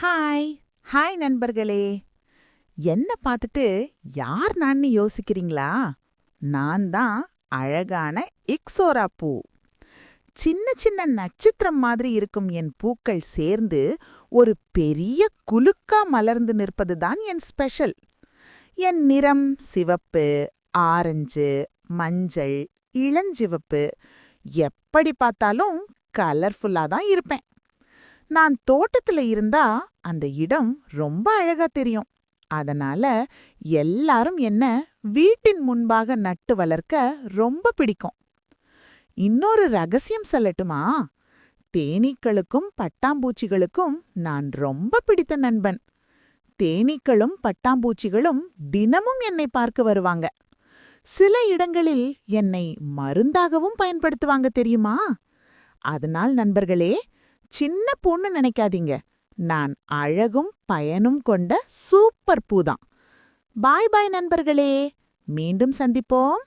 Hi hi நண்பர்களே. என்ன பார்த்துட்டு யார் நான்னு யோசிக்கிறீங்களா? நான் தான் அழகான இக்ஸோரா பூ. சின்ன சின்ன நட்சத்திரம் மாதிரி இருக்கும் என் பூக்கள் சேர்ந்து ஒரு பெரிய குலுக்கா மலர்ந்து நிற்பது தான் என் ஸ்பெஷல். என் நிறம் சிவப்பு, ஆரஞ்சு, மஞ்சள், இளஞ்சிவப்பு. எப்படி பார்த்தாலும் கலர்ஃபுல்லா தான் இருப்பேன். நான் தோட்டத்துல இருந்தா அந்த இடம் ரொம்ப அழகா தெரியும். அதனால எல்லாரும் என்ன வீட்டின் முன்பாக நட்டு வளர்க்க ரொம்ப பிடிக்கும். இன்னொரு ரகசியம் சொல்லட்டுமா? தேனீக்களுக்கும் பட்டாம்பூச்சிகளுக்கும் நான் ரொம்ப பிடித்த நண்பன். தேனீக்களும் பட்டாம்பூச்சிகளும் தினமும் என்னை பார்க்க வருவாங்க. சில இடங்களில் என்னை மருந்தாகவும் பயன்படுத்துவாங்க தெரியுமா? அதனால் நண்பர்களே, சின்ன பூன்னு நினைக்காதீங்க. நான் அழகும் பயனும் கொண்ட சூப்பர் பூதான். பாய் பாய் நண்பர்களே, மீண்டும் சந்திப்போம்.